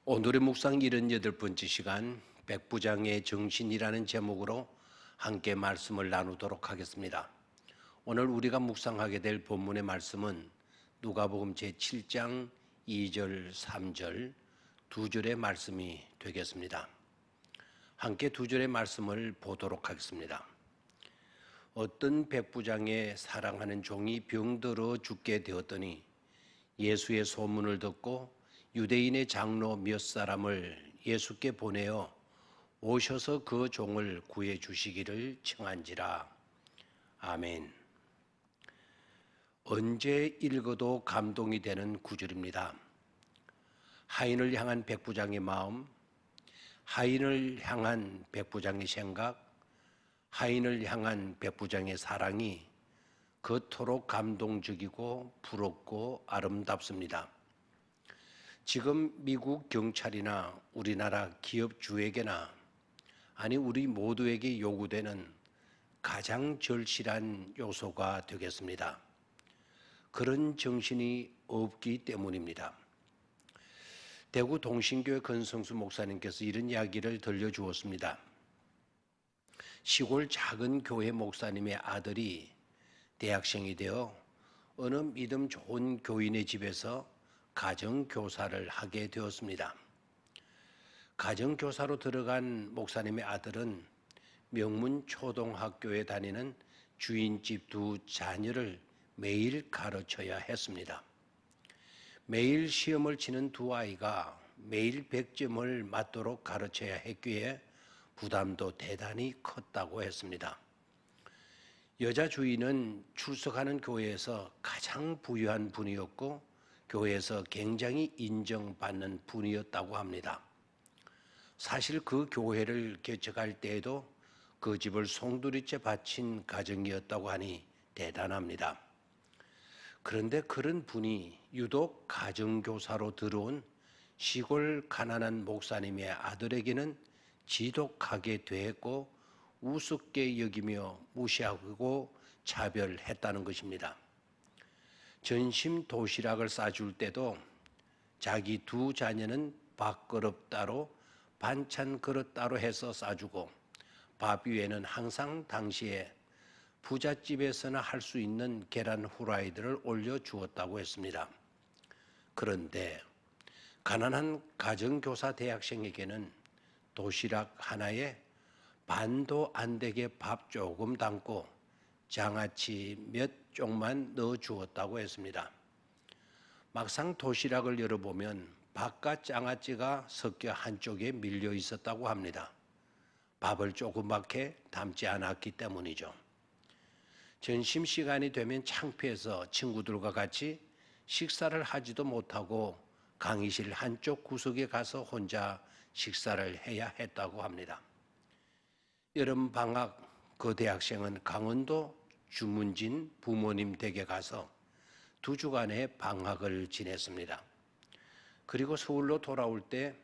오늘의 묵상 78번째 시간 백부장의 정신이라는 제목으로 함께 말씀을 나누도록 하겠습니다. 오늘 우리가 묵상하게 될 본문의 말씀은 누가복음 제7장 2절 3절 두 절의 말씀이 되겠습니다. 함께 두 절의 말씀을 보도록 하겠습니다. 어떤 백부장의 사랑하는 종이 병들어 죽게 되었더니 예수의 소문을 듣고 유대인의 장로 몇 사람을 예수께 보내어 오셔서 그 종을 구해 주시기를 청한지라. 아멘. 언제 읽어도 감동이 되는 구절입니다. 하인을 향한 백부장의 마음, 하인을 향한 백부장의 생각, 하인을 향한 백부장의 사랑이 그토록 감동적이고 부럽고 아름답습니다. 지금 미국 경찰이나 우리나라 기업주에게나 아니 우리 모두에게 요구되는 가장 절실한 요소가 되겠습니다. 그런 정신이 없기 때문입니다. 대구 동신교회 건성수 목사님께서 이런 이야기를 들려주었습니다. 시골 작은 교회 목사님의 아들이 대학생이 되어 어느 믿음 좋은 교인의 집에서 가정교사를 하게 되었습니다. 가정교사로 들어간 목사님의 아들은 명문 초등학교에 다니는 주인집 두 자녀를 매일 가르쳐야 했습니다. 매일 시험을 치는 두 아이가 매일 100점을 맞도록 가르쳐야 했기에 부담도 대단히 컸다고 했습니다. 여자 주인은 출석하는 교회에서 가장 부유한 분이었고 교회에서 굉장히 인정받는 분이었다고 합니다. 사실 그 교회를 개척할 때에도 그 집을 송두리째 바친 가정이었다고 하니 대단합니다. 그런데 그런 분이 유독 가정교사로 들어온 시골 가난한 목사님의 아들에게는 지독하게 대했고 우습게 여기며 무시하고 차별했다는 것입니다. 전심 도시락을 싸줄 때도 자기 두 자녀는 밥그릇 따로 반찬 그릇 따로 해서 싸주고 밥 위에는 항상 당시에 부잣집에서나 할 수 있는 계란 후라이들을 올려주었다고 했습니다. 그런데 가난한 가정교사 대학생에게는 도시락 하나에 반도 안 되게 밥 조금 담고 장아찌 몇 쪽만 넣어 주었다고 했습니다. 막상 도시락을 열어보면 밥과 장아찌가 섞여 한쪽에 밀려 있었다고 합니다. 밥을 조그맣게 담지 않았기 때문이죠. 점심시간이 되면 창피해서 친구들과 같이 식사를 하지도 못하고 강의실 한쪽 구석에 가서 혼자 식사를 해야 했다고 합니다. 여름방학 그 대학생은 강원도 주문진 부모님 댁에 가서 2주간의 방학을 지냈습니다. 그리고 서울로 돌아올 때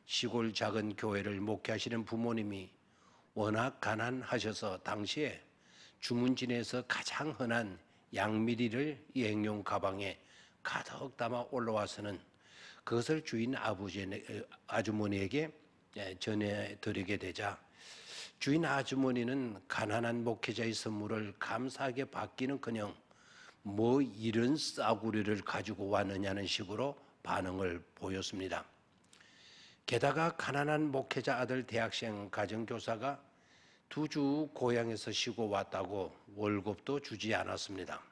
시골 작은 교회를 목회하시는 부모님이 워낙 가난하셔서 당시에 주문진에서 가장 흔한 양미리를 여행용 가방에 가득 담아 올라와서는 그것을 주인 아주머니에게 전해드리게 되자 주인 아주머니는 가난한 목회자의 선물을 감사하게 받기는커녕 뭐 이런 싸구려를 가지고 왔느냐는 식으로 반응을 보였습니다. 게다가 가난한 목회자 아들 대학생 가정교사가 2주 고향에서 쉬고 왔다고 월급도 주지 않았습니다.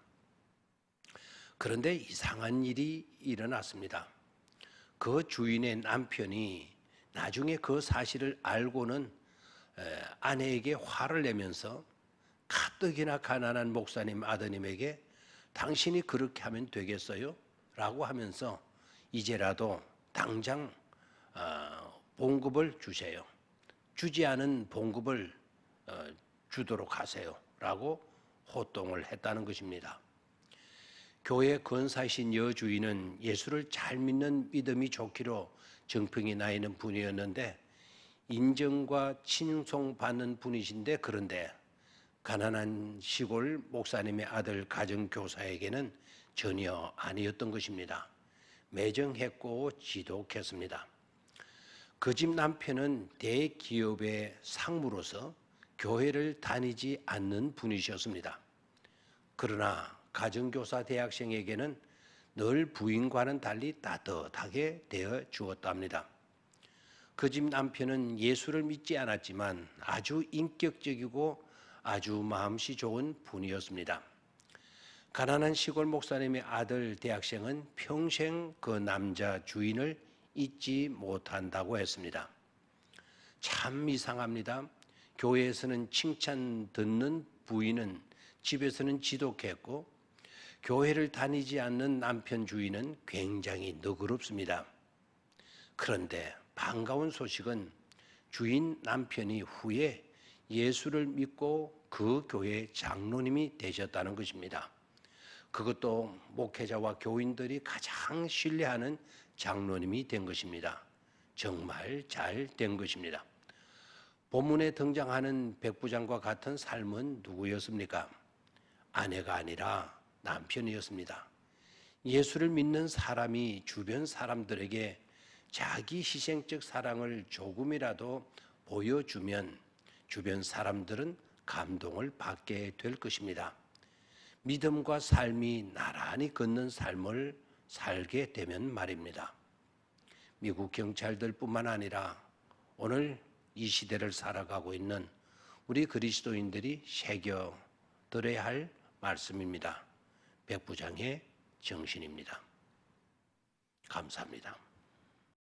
그런데 이상한 일이 일어났습니다. 그 주인의 남편이 나중에 그 사실을 알고는 아내에게 화를 내면서 가뜩이나 가난한 목사님 아드님에게 당신이 그렇게 하면 되겠어요? 라고 하면서 이제라도 당장 봉급을 주세요. 주지 않은 봉급을 주도록 하세요. 라고 호통을 했다는 것입니다. 교회 권사이신 여주인은 예수를 잘 믿는 믿음이 좋기로 정평이 나 있는 분이었는데 인정과 칭송받는 분이신데 그런데 가난한 시골 목사님의 아들 가정교사에게는 전혀 아니었던 것입니다. 매정했고 지독했습니다. 그 집 남편은 대기업의 상무로서 교회를 다니지 않는 분이셨습니다. 그러나 가정교사 대학생에게는 늘 부인과는 달리 따뜻하게 대해 주었답니다. 그 집 남편은 예수를 믿지 않았지만 아주 인격적이고 아주 마음씨 좋은 분이었습니다. 가난한 시골 목사님의 아들 대학생은 평생 그 남자 주인을 잊지 못한다고 했습니다. 참 이상합니다. 교회에서는 칭찬 듣는 부인은 집에서는 지독했고 교회를 다니지 않는 남편 주인은 굉장히 너그럽습니다. 그런데 반가운 소식은 주인 남편이 후에 예수를 믿고 그 교회 장로님이 되셨다는 것입니다. 그것도 목회자와 교인들이 가장 신뢰하는 장로님이 된 것입니다. 정말 잘 된 것입니다. 본문에 등장하는 백부장과 같은 삶은 누구였습니까? 아내가 아니라 남편이었습니다. 예수를 믿는 사람이 주변 사람들에게 자기 희생적 사랑을 조금이라도 보여주면 주변 사람들은 감동을 받게 될 것입니다. 믿음과 삶이 나란히 걷는 삶을 살게 되면 말입니다. 미국 경찰들뿐만 아니라 오늘 이 시대를 살아가고 있는 우리 그리스도인들이 새겨들어야 할 말씀입니다. 백부장의 정신입니다. 감사합니다.